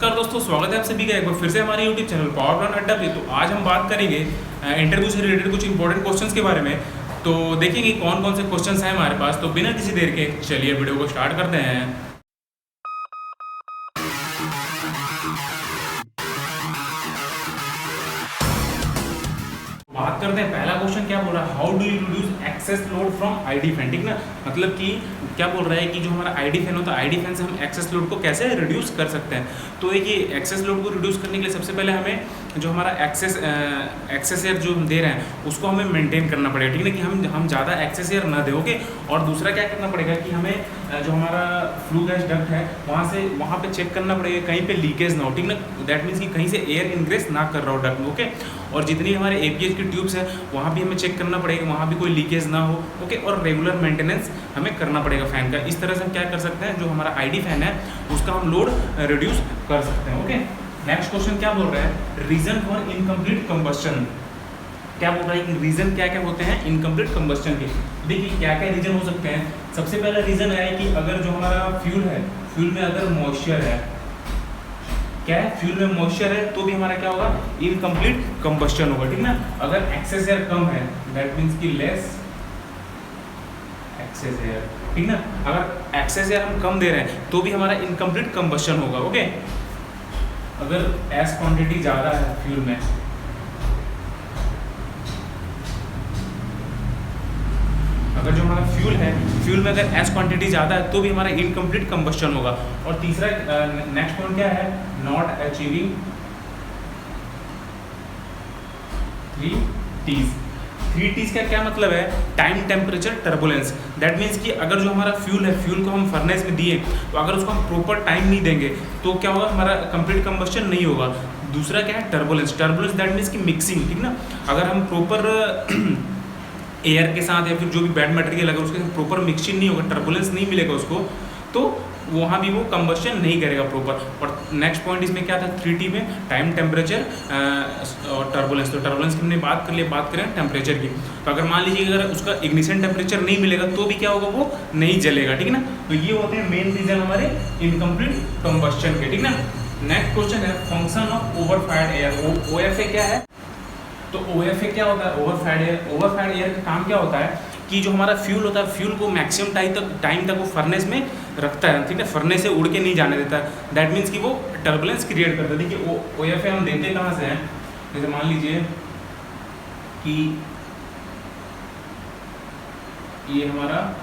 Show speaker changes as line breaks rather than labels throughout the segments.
नमस्कार दोस्तों, स्वागत है आप सभी का एक बार फिर से हमारे YouTube चैनल पावर प्लांट अड्डा पे। तो आज हम बात करेंगे इंटरव्यू से रिलेटेड कुछ इंपॉर्टेंट क्वेश्चंस के बारे में। तो देखेंगे कौन कौन से क्वेश्चंस हैं हमारे पास। तो बिना किसी देर के चलिए वीडियो को स्टार्ट करते हैं। बात करते हैं, पहला क्वेश्चन क्या बोल रहा है, how do you reduce excess load from ID fan. ठीक ना, मतलब कि क्या बोल रहा है कि जो हमारा आईडी फैन होता है, आईडी फैन से हम एक्सेस लोड को कैसे रिड्यूस कर सकते हैं। तो देखिए, एक्सेस लोड को रिड्यूस करने के लिए सबसे पहले हमें जो हमारा एक्सेस एयर जो हम दे रहे हैं उसको हमें मेंटेन करना पड़ेगा। ठीक है, कि हम ज़्यादा एक्सेस एयर ना दें। ओके, और दूसरा क्या करना पड़ेगा कि हमें जो हमारा फ्लू गैस डक्ट है वहाँ पे चेक करना पड़ेगा कहीं पे लीकेज ना हो। ठीक ना, दैट मीन्स कि कहीं से एयर इनग्रेस ना कर रहा हो डक्ट में। ओके, और जितनी हमारे एपीएच की ट्यूब्स है वहाँ भी हमें चेक करना पड़ेगा, वहाँ भी कोई लीकेज ना हो। ओके, और रेगुलर मेंटेनेंस हमें करना पड़ेगा फ़ैन का। इस तरह से हम क्या कर सकते हैं, जो हमारा आईडी फैन है उसका हम लोड रिड्यूस कर सकते हैं। ओके, नेक्स्ट क्वेश्चन क्या बोल रहा है, रीजन फॉर इनकम्प्लीट कंबस्शन। क्या बोल रहा है कि रीजन क्या क्या होते हैं इनकम्प्लीट कंबस्शन के। देखिए, क्या क्या रीजन हो सकते हैं। सबसे पहला रीजन है कि अगर जो हमारा फ्यूल है, फ्यूल में अगर मॉइस्चर है, क्या है, फ्यूल में मॉइस्चर है तो भी हमारा क्या होगा, इनकम्प्लीट कंबस्शन होगा। ठीक ना, अगर एक्सेस एयर कम है दैट मीन्स कि लेस एक्सेस एयर। ठीक ना, अगर एक्सेस एयर हम कम दे रहे हैं तो भी हमारा इनकम्प्लीट कंबस्शन होगा। ओके, अगर एस क्वांटिटी ज़्यादा है फ्यूल में, अगर जो हमारा फ्यूल है, फ्यूल में अगर एस क्वांटिटी ज़्यादा है तो भी हमारा इनकम्प्लीट कंबस्शन होगा। और तीसरा नेक्स्ट पॉइंट क्या है, नॉट अचीविंग 3 T's का क्या मतलब है, time, temperature, turbulence. That means कि अगर जो हमारा फ्यूल है, फ्यूल को हम फर्नेस में दिए तो अगर उसको हम प्रॉपर टाइम नहीं देंगे तो क्या होगा, हमारा कंप्लीट कंबस्शन नहीं होगा। दूसरा क्या है, टर्बुलेंस। टर्बुलेंस दैट मीन्स कि मिक्सिंग। ठीक ना, अगर हम प्रॉपर एयर के साथ या फिर जो भी बैड मटेरियल अगर उसके साथ प्रॉपर मिक्सचर नहीं होगा, टर्बुलेंस नहीं मिलेगा उसको, तो वहाँ भी वो कंबस्शन नहीं करेगा प्रॉपर। और नेक्स्ट पॉइंट इसमें क्या था, 3T में टाइम, टेम्परेचर और टर्बुलेंस। तो टर्बुलेंस की हमने बात कर ली, बात करें टेम्परेचर की। तो अगर मान लीजिए अगर उसका इग्निशन टेम्परेचर नहीं मिलेगा तो भी क्या होगा, वो नहीं जलेगा। ठीक है ना, तो ये होते हैं मेन रीजन हमारे इनकम्प्लीट कंबस्शन के। ठीक ना, नेक्स्ट क्वेश्चन है, फंक्शन ऑफ ओवरफायर्ड एयर। OFA क्या है, तो OFA क्या होता है, ओवरफायर्ड एयर। ओवरफायर्ड एयर का काम क्या होता है कि जो हमारा फ्यूल होता है, फ्यूल को मैक्सिमम टाइम तक वो फर्नेस में रखता है। ठीक है, फर्नेस से उड़ के नहीं जाने देता है। दैट मीन्स कि वो टर्बुलेंस क्रिएट करता है। देखिए, OFA हम देते कहाँ से हैं, जैसे मान लीजिए कि ये हमारा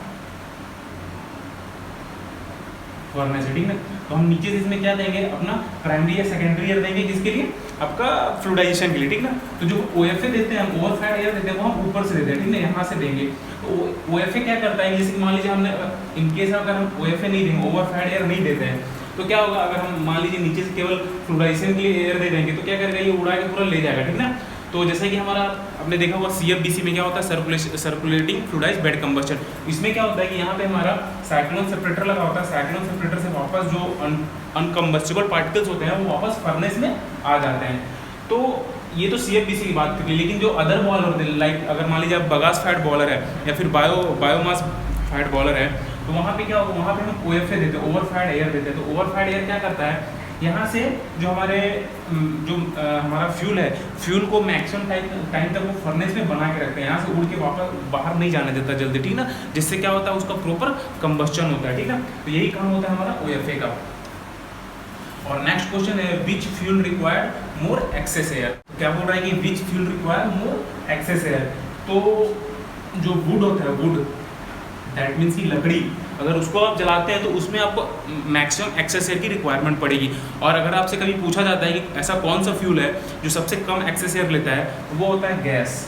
फर्नेस है। ठीक है, तो हम नीचे से इसमें क्या देंगे, अपना प्राइमरी या सेकेंडरी एयर देंगे, किसके लिए, आपका फ्लूइडाइजेशन के लिए। ठीक ना, तो जो OFA देते हैं, हम ओवरफायर्ड एयर देते हैं, वो हम ऊपर से देते हैं। ठीक है, यहाँ से देंगे। तो OFA क्या करता है, जैसे मान लीजिए हमने इनकेस अगर हम OFA नहीं देंगे, ओवरफायर्ड एयर नहीं देते हैं, तो क्या होगा, अगर हम मान लीजिए नीचे से केवल फ्लूइडाइजेशन के लिए एयर दे देंगे तो क्या करेगा, ये उड़ा के पूरा ले जाएगा। ठीक ना, तो जैसे कि हमारा आपने देखा होगा CFBC में क्या होता है, सर्कुलेटिंग फ्लूइडाइज्ड बेड कंबस्शन। इसमें क्या होता है कि यहाँ पे हमारा साइक्लोन सेपरेटर लगा होता है। साइक्लोन सेपरेटर से वापस जो अनकम्बस्टिबल पार्टिकल्स होते हैं वो वापस फर्नेस में आ जाते हैं। तो ये तो CFBC की बात करी, लेकिन जो अदर बॉलर होते हैं, लाइक अगर मान लीजिए आप बगास फायर्ड बॉलर है या फिर बायोमास फायर्ड बॉलर है, तो वहाँ पे क्या होगा, वहाँ पे हम OFA देते हैं, ओवरफायर्ड एयर देते हैं। तो ओवरफायर्ड एयर क्या करता है, यहाँ से जो हमारा फ्यूल है, फ्यूल को मैक्सिमम टाइम तक वो फर्नेस में बना के रखते हैं, यहाँ से उड़ के वापस बाहर नहीं जाने देता जल्दी। ठीक ना, जिससे क्या होता है, उसका प्रॉपर कंबस्शन होता है। ठीक ना, तो यही काम होता है हमारा OFA का। और नेक्स्ट क्वेश्चन है, विच फ्यूल रिक्वायर्ड मोर एक्सेस एयर। क्या बोल रहा है कि विच फ्यूल रिक्वायर्ड मोर एक्सेस एयर। तो जो वुड होता है, वुड दैट मीन्स की लकड़ी, अगर उसको आप जलाते हैं तो उसमें आपको मैक्सिमम एक्सेस एयर की रिक्वायरमेंट पड़ेगी। और अगर आपसे कभी पूछा जाता है कि ऐसा कौन सा फ्यूल है जो सबसे कम एक्सेस एयर लेता है, वो होता है गैस।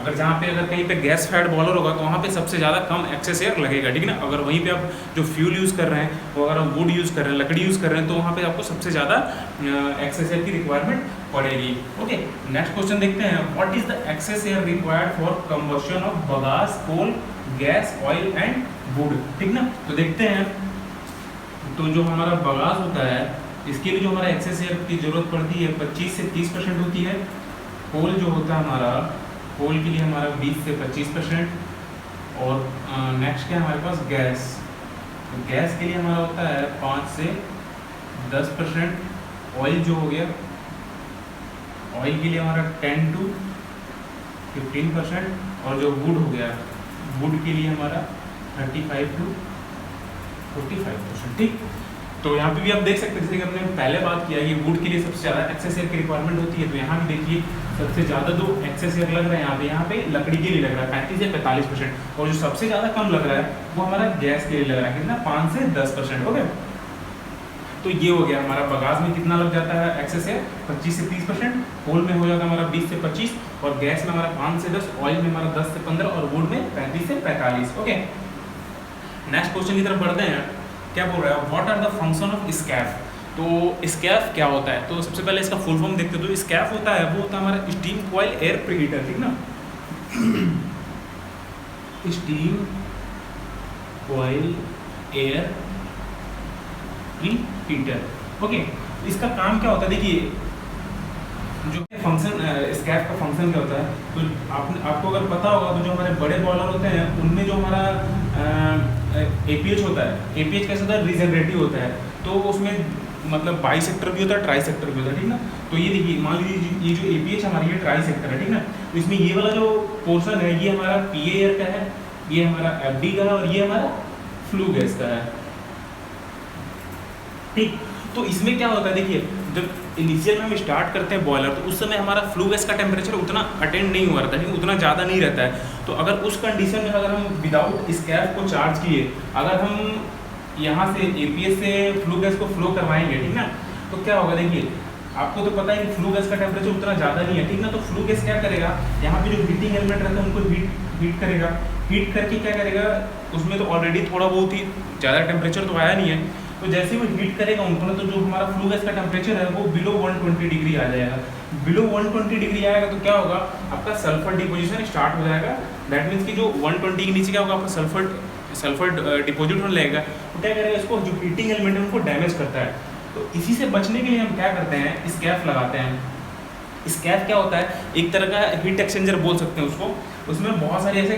अगर जहाँ पे अगर कहीं पे गैस फायर्ड बॉलर होगा तो वहाँ पे सबसे ज़्यादा कम एक्सेस एयर लगेगा। ठीक है ना, अगर वहीं पे आप जो फ्यूल यूज़ कर रहे हैं वो अगर आप वुड यूज़ कर रहे हैं, लकड़ी यूज़ कर रहे हैं, तो वहाँ पे आपको सबसे ज़्यादा एक्सेस एयर की रिक्वायरमेंट पड़ेगी। ओके, नेक्स्ट क्वेश्चन देखते हैं, what is the excess air required for combustion of bagasse, coal, gas, oil and wood. ठीक ना, तो देखते हैं, तो जो हमारा बगास होता है इसके लिए जो हमारा एक्सेस एयर की जरूरत पड़ती है 25 से 30% होती है। कोल जो होता है हमारा, कोल के लिए हमारा 20 से 25%। और नेक्स्ट क्या है हमारे पास, गैस। तो गैस के लिए हमारा होता है 5 से 10%, ऑयल जो हो गया, ऑयल के लिए हमारा 10 to 15%, और जो वुड हो गया, वुड के लिए हमारा 35 to 45%। ठीक, तो यहाँ पे भी आप देख सकते हैं, जैसे कि हमने पहले बात किया कि वुड के लिए सबसे ज़्यादा एक्सेस एयर की रिक्वायरमेंट होती है, तो यहाँ भी देखिए सबसे ज़्यादा जो एक्सेस एयर लग रहा है यहाँ पे लकड़ी के लिए लग रहा है 35 से 45%, और जो सबसे ज़्यादा कम लग रहा है वो हमारा गैस के लिए लग रहा है कितना, 5 से 10%। हो गया, तो ये हो गया हमारा। बगास में कितना लग जाता है एक्सेस एयर, 25 से 30%, कोल में हो जाता है हमारा 20 से 25, और गैस में हमारा 5 से 10, ऑयल में हमारा 10 से 15, और वुड में 35 से 45। ओके, नेक्स्ट क्वेश्चन की तरफ बढ़ते हैं। क्या बोल रहा है, what are the function of स्कैफ। तो स्कैफ क्या होता है, तो सबसे पहले इसका फुल फॉर्म देखते हैं। तो स्कैफ होता है, वो होता है हमारा स्टीम कॉइल एयर प्रीहीटर, ठीक ना, steam coil air preheater. Okay, इसका काम क्या होता है, देखिए जो फंक्शन स्कैफ का फंक्शन क्या होता है, तो आपको अगर पता होगा तो जो हमारे बड़े बॉयलर होते हैं उनमें जो हमारा एपीएच होता है, एपीएच कैसा होता है, रीजनरेटिव होता है, तो उसमें मतलब बाई सेक्टर भी होता है, ट्राई सेक्टर भी होता है, ठीक ना। तो ये देखिए, मान लीजिए ये जो एपीएच हमारी ये ट्राई सेक्टर है, ठीक ना, तो इसमें ये वाला जो पोर्शन है ये हमारा पीए एयर का है, ये हमारा एफडी का है, और ये हमारा फ्लू गैस का है। ठीक, तो इसमें क्या होता है, देखिए जब इनिशियल में हम स्टार्ट करते हैं बॉयलर, तो उस समय हमारा फ्लू गैस का टेम्परेचर उतना अटेंड नहीं हुआ रहता है, उतना ज़्यादा नहीं रहता है। तो अगर उस कंडीशन में अगर हम विदाउट स्कैफ को चार्ज किए, अगर हम यहाँ से एपीएस से फ्लू गैस को फ्लो करवाएंगे, ठीक ना, तो क्या होगा, देखिए आपको तो पता है कि फ्लू गैस का टेम्परेचर उतना ज़्यादा नहीं है, ठीक ना। तो फ्लू गैस क्या करेगा, यहाँ पे जो हीटिंग एलिमेंट रहता है उनको हीट करेगा, हीट करके क्या करेगा, उसमें तो ऑलरेडी थोड़ा बहुत ही ज़्यादा टेम्परेचर तो आया नहीं है, तो जैसे ही वो हीट करेगा उनको, तो जो हमारा फ्लू गैस का टेम्परेचर है वो बिलो 120 डिग्री आ जाएगा। बिलो 120 डिग्री आएगा तो क्या होगा, आपका सल्फर डिपोजिशन स्टार्ट हो जाएगा। दैट मीन्स कि जो 120 के नीचे क्या होगा, आपका सल्फर डिपोजिट होने लगेगा, तो क्या करेगा, इसको जो हीटिंग एलिमेंट है उनको डैमेज करता है। तो इसी से बचने के लिए हम क्या करते हैं, स्कैफ लगाते हैं। स्कैफ क्या होता है, एक तरह का हीट एक्सचेंजर बोल सकते हैं उसको। उसमें बहुत सारे ऐसे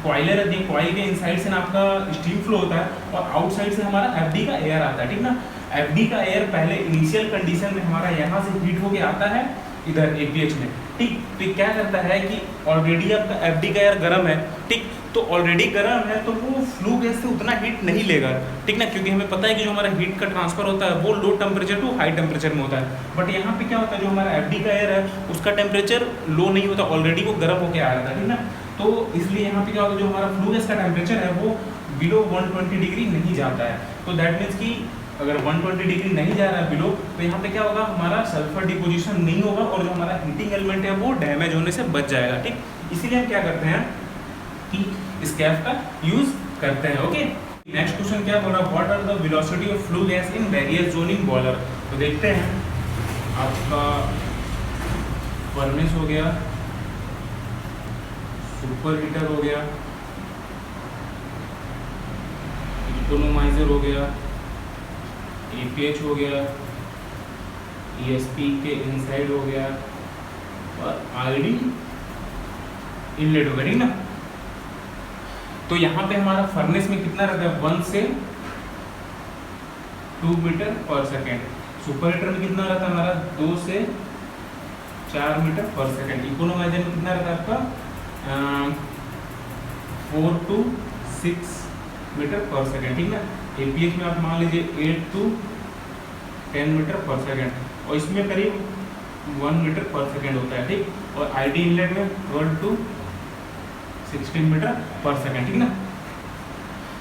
कॉइलर रहती है, कॉइल के इनसाइड से ना आपका स्टीम फ्लो होता है, और आउटसाइड से हमारा एफडी का एयर आता है, ठीक ना। एफडी का एयर पहले इनिशियल कंडीशन में हमारा यहाँ से हीट होके आता है इधर एपीएच में, ठीक। तो क्या करता है कि ऑलरेडी आपका एफडी का एयर गर्म है, ठीक, तो ऑलरेडी गर्म है तो वो फ्लू गैस से उतना हीट नहीं लेगा, ठीक ना, क्योंकि हमें पता है कि जो हमारा हीट का ट्रांसफर होता है वो low temperature to high temperature में होता है। बट यहाँ पे क्या होता है, जो हमारा एफडी का एयर है उसका टेम्परेचर लो नहीं होता, ऑलरेडी वो गर्म होकर आ रहा था, ठीक ना। तो इसलिए यहाँ पे क्या होता है, जो हमारा फ्लू गैस का टेम्परेचर है वो बिलो 120 डिग्री नहीं जाता है। तो दैट मीन्स कि अगर 120 डिग्री नहीं जा रहा है बिलो, तो यहाँ पे क्या होगा, हमारा सल्फर डिपोजिशन नहीं होगा, और जो हमारा हीटिंग एलिमेंट है वो डैमेज होने से बच जाएगा, ठीक। इसीलिए हम क्या करते हैं कि स्कैफ का यूज करते हैं। ओके, नेक्स्ट क्वेश्चन क्या बोल रहा है, what are the velocity of flue gas in various zone in boiler. तो देखते हैं, आपका फर्नेस हो गया, सुपर हीटर हो गया, इकोनोमाइजर हो गया, एपीएच हो गया, ईएसपी के इनसाइड हो गया, और आईडी इनलेट हो गया, ठीक ना। तो यहाँ पे हमारा फर्नेस में कितना रहता है, 1 से 2 मीटर पर सेकेंड। सुपर हीटर में कितना रहता है हमारा, 2 से 4 मीटर पर सेकेंड। इकोनोमाइजर में कितना रहता है आपका 4 to 6 मीटर पर सेकेंड, ठीक ना। एपीएच में आप मान लीजिए 8 to 10 मीटर पर सेकेंड, और इसमें करीब 1 मीटर पर सेकेंड होता है, ठीक। और आईडी इनलेट में 12 to 16 मीटर पर सेकेंड, ठीक ना।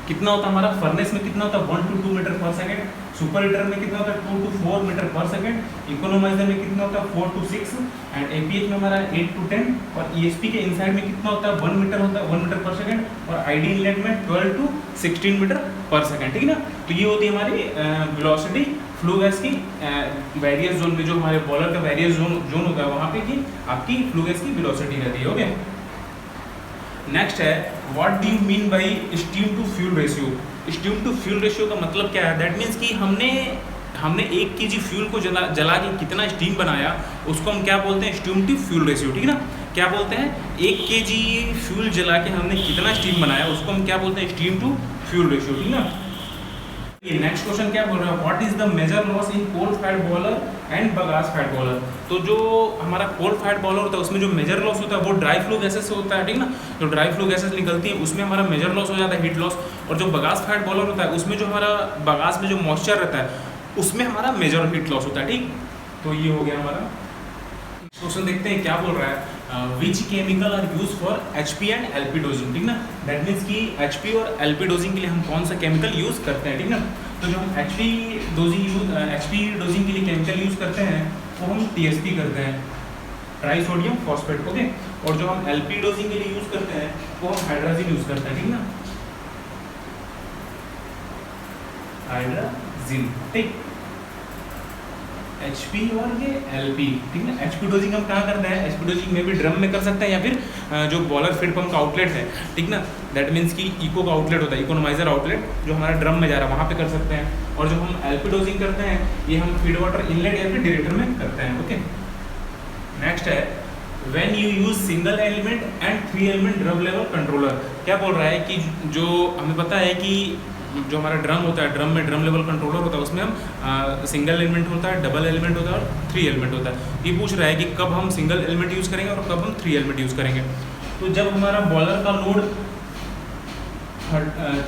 कितना होता है हमारा फर्नेस में, कितना होता है 1 to 2 मीटर पर सेकेंड। सुपर हीटर में कितना होता है 2 to 4 मीटर पर सेकेंड। इकोनोमाइजर में कितना होता है 4 to 6, एंड एपीएच में हमारा 8 to 10, और ईएसपी के इनसाइड में कितना होता है 1 मीटर होता है, 1 मीटर पर सेकेंड, और आईडी इनलेट में 12 to 16 मीटर पर सेकेंड, ठीक ना। तो ये होती है हमारी वेलोसिटी फ्लू गैस की वेरियस जोन में, जो हमारे बॉयलर का वेरियस जोन होता है वहाँ पे की आपकी फ्लू गैस की वेलोसिटी रहती है। ओके, नेक्स्ट है, what do you mean by steam to fuel ratio. Steam to fuel ratio का मतलब क्या है, दैट मीन्स कि हमने 1 kg फ्यूल को जला के कितना स्टीम बनाया, उसको हम क्या बोलते हैं, स्टीम टू फ्यूल रेशियो, ठीक ना। क्या बोलते हैं, 1 kg फ्यूल जला के हमने कितना स्टीम बनाया, उसको हम क्या बोलते हैं, स्टीम टू फ्यूल रेशियो, ठीक ना। नेक्स्ट क्वेश्चन क्या बोल रहा है, what is the major loss in coal fired boiler and bagasse fired boiler. तो जो हमारा कोल फायर्ड बॉयलर होता है उसमें जो मेजर लॉस होता है वो ड्राई फ्लू गैसेस से होता है, ठीक ना। जो ड्राई फ्लू गैसेस निकलती है उसमें हमारा मेजर लॉस हो जाता है, हीट लॉस। और जो बगास फायर्ड बॉयलर होता है उसमें जो हमारा बगास में जो मॉइस्चर रहता है उसमें हमारा मेजर हीट लॉस होता है, ठीक। तो ये हो गया हमारा। क्वेश्चन देखते हैं क्या बोल रहा है, which chemical are use for HP and LP dosing, ठीक ना। दैट मीन्स कि एचपी और एलपी डोजिंग के लिए हम कौन सा केमिकल यूज करते हैं, ठीक ना। तो जो हम एचपी डोजिंग के लिए केमिकल यूज करते हैं वो हम टीएसपी करते हैं, ट्राई सोडियम फॉस्फेट, ओके। और जो हम एलपी डोजिंग के लिए यूज करते हैं वो हम हाइड्राजिन यूज करते हैं, ठीक ना, हाइड्राजिन, ठीक। HP और ये LP, ठीक है। HP डोजिंग हम कहाँ करते हैं, HP डोजिंग में भी ड्रम में कर सकते हैं या फिर जो बॉयलर फीड पंप का आउटलेट है, ठीक ना। दैट मीन्स कि इको का आउटलेट होता है, इकोनोमाइजर आउटलेट जो हमारा ड्रम में जा रहा है वहाँ पे कर सकते हैं। और जो हम LP डोजिंग करते हैं ये हम फीड वाटर इनलेट या फिर डायरेक्टर में करते हैं, ओके। नेक्स्ट है, when you use single element and 3 element drum level controller. क्या बोल रहा है कि जो हमें पता है कि जो हमारा ड्रम होता है, ड्रम में ड्रम लेवल कंट्रोलर होता है, उसमें हम सिंगल एलिमेंट होता है, डबल एलिमेंट होता है और 3 एलिमेंट होता है। ये पूछ रहा है कि कब हम सिंगल एलिमेंट यूज़ करेंगे और कब हम 3 एलिमेंट यूज़ करेंगे। तो जब हमारा बॉयलर का लोड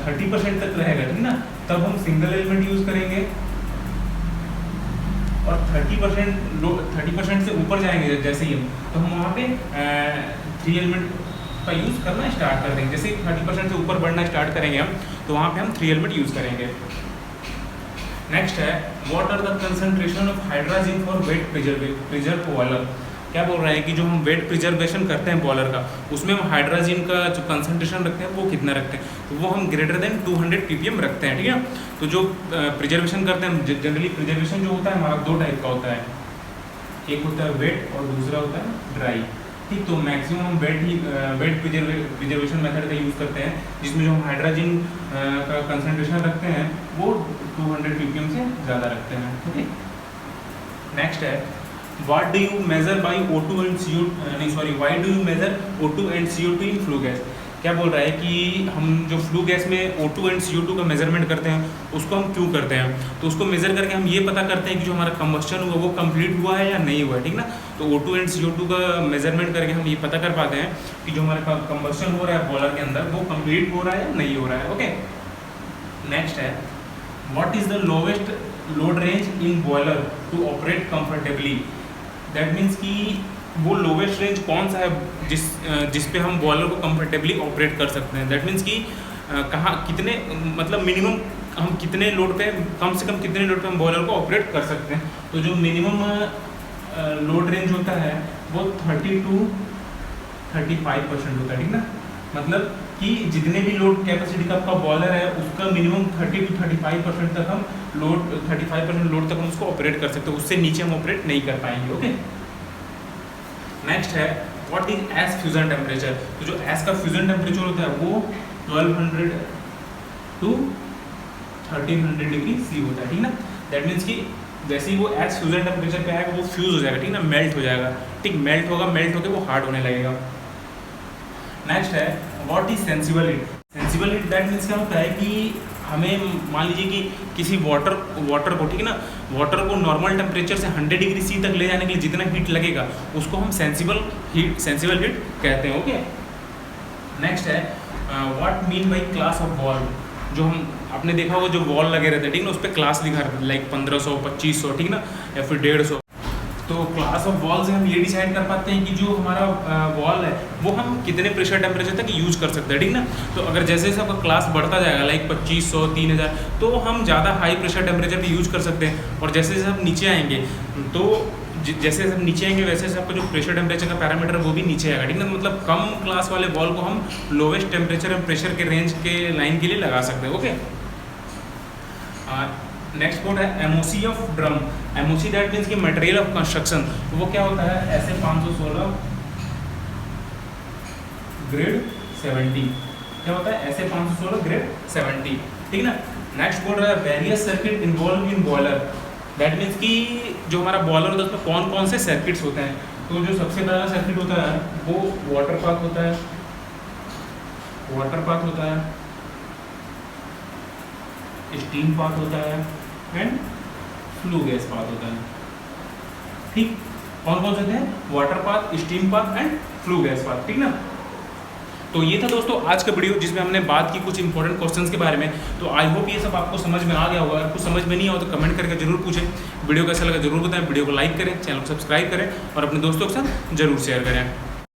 30% तक रहेगा, ठीक ना, तब हम सिंगल एलिमेंट यूज़ करेंगे। और 30% से ऊपर जाएंगे जैसे ही तो हम वहाँ पे 3 एलिमेंट का यूज़ करना स्टार्ट कर देंगे। जैसे 30% से ऊपर बढ़ना स्टार्ट करेंगे हम तो वहाँ पे हम 3 एलिमेंट यूज़ करेंगे। नेक्स्ट है, what are the concentration of hydrazine for wet preserve boiler. क्या बोल रहा है कि जो हम वेट प्रिजर्वेशन करते हैं बॉयलर का उसमें हम हाइड्राजिन का जो कंसंट्रेशन रखते हैं वो कितना रखते हैं, तो वो हम ग्रेटर देन 200 ppm रखते हैं, ठीक है। तो जो प्रिजर्वेशन करते हैं, जनरली प्रिजर्वेशन जो होता है हमारा 2 टाइप का होता है, एक होता है वेट और दूसरा होता है ड्राई, ठीक। तो मैक्सिमम हम वेट प्रिजर्वेशन मेथड का यूज़ करते हैं जिसमें जो हम हाइड्रोजन का कंसंट्रेशन रखते हैं वो 200 ppm से ज़्यादा रखते हैं, ओके। नेक्स्ट है, what do you measure by O2 and CO2 why do you measure O2 and CO2 in flue gas. क्या बोल रहा है कि हम जो फ्लू गैस में O2 एंड CO2 का मेजरमेंट करते हैं उसको हम क्यों करते हैं, तो उसको मेजर करके हम ये पता करते हैं कि जो हमारा कंबस्शन हुआ वो कंप्लीट हुआ है या नहीं हुआ है, ठीक ना। तो O2 एंड CO2 का मेजरमेंट करके हम ये पता कर पाते हैं कि जो हमारा कंबस्शन हो रहा है बॉयलर के अंदर वो कंप्लीट हो रहा है या नहीं हो रहा है, ओके। नेक्स्ट है, what is the lowest load range in boiler to operate comfortably. That means कि वो लोवेस्ट रेंज कौन सा है जिस पे हम बॉयलर को कंफर्टेबली ऑपरेट कर सकते हैं। दैट मीन्स कि कहाँ कितने मतलब मिनिमम हम कितने लोड पे, कम से कम कितने लोड पे हम बॉयलर को ऑपरेट कर सकते हैं। तो जो मिनिमम लोड रेंज होता है वो 30 to 35% होता है, ठीक ना। मतलब कि जितने भी लोड कैपेसिटी का आपका बॉयलर है उसका मिनिमम 30 to 35% तक हम 35% लोड तक हम उसको ऑपरेट कर सकते हैं, उससे नीचे हम ऑपरेट नहीं कर पाएंगे, ओके। नेक्स्ट है, what is S fusion temperature. तो जो एस का फ्यूजन टेम्परेचर होता है वो 1200 to 1300 डिग्री सी होता है, ठीक ना। दैट मीन्स कि जैसे ही वो एस फ्यूजन टेम्परेचर पे आएगा वो फ्यूज हो जाएगा, ठीक ना, मेल्ट हो जाएगा, ठीक। मेल्ट होकर वो हार्ड होने लगेगा। नेक्स्ट है, what is sensible heat. Sensible heat that means क्या होता है कि हमें मान लीजिए कि किसी वाटर को, ठीक है ना, वाटर को नॉर्मल टेम्परेचर से 100 डिग्री सी तक ले जाने के लिए जितना हीट लगेगा उसको हम सेंसिबल हीट कहते हैं, ओके। नेक्स्ट है, what mean by class of wall. जो हम आपने देखा होगा जो वॉल लगे रहते हैं, ठीक ना, उस पर क्लास लिखा रहता है, लाइक 1500, 2500, ठीक ना, या फिर 150। तो क्लास ऑफ वॉल से हम ये डिसाइड कर पाते हैं कि जो हमारा वॉल है वो हम कितने प्रेशर टेम्परेचर तक यूज़ कर सकते हैं, ठीक ना। तो अगर जैसे जैसे आपका क्लास बढ़ता जाएगा लाइक 2500, 3000 तो हम ज़्यादा हाई प्रेशर टेम्परेचर पे यूज़ कर सकते हैं। और जैसे जैसे आप नीचे आएंगे तो जैसे जैसे आप नीचे आएंगे वैसे वैसे आपका जो प्रेशर टेम्परेचर का पैरामीटर वो भी नीचे आएगा, ठीक ना। मतलब कम क्लास वाले वॉल को हम लोवेस्ट टेम्परेचर एंड प्रेशर के रेंज के लाइन के लिए लगा सकते हैं, ओके। नेक्स्ट कोड है MOC of drum. MOC that means कि मटेरियल ऑफ कंस्ट्रक्शन। वो क्या होता है, ऐसे 516 ग्रेड 70। क्या होता है, ऐसे 516 ग्रेड 70, ठीक ना। नेक्स्ट कोड है various circuit involve in boiler. That means कि जो हमारा बॉयलर होता है उसमें कौन कौन से सर्किट्स होते हैं। तो जो सबसे पहला सर्किट होता है वो वाटर पाथ होता है, स्टीम पाथ होता है एंड फ्लू गैस पाथ होता है। ठीक, कौन कौन से होते हैं? Water path, steam path and flue gas path. ठीक ना। तो ये था दोस्तों आज का वीडियो जिसमें हमने बात की कुछ इंपॉर्टेंट क्वेश्चंस के बारे में। तो आई होप ये सब आपको समझ में आ गया होगा। अगर कुछ समझ में नहीं आओ तो कमेंट करके जरूर पूछें। वीडियो कैसा लगा जरूर बताएं, वीडियो को लाइक करें, चैनल को सब्सक्राइब करें और अपने दोस्तों के साथ जरूर शेयर करें।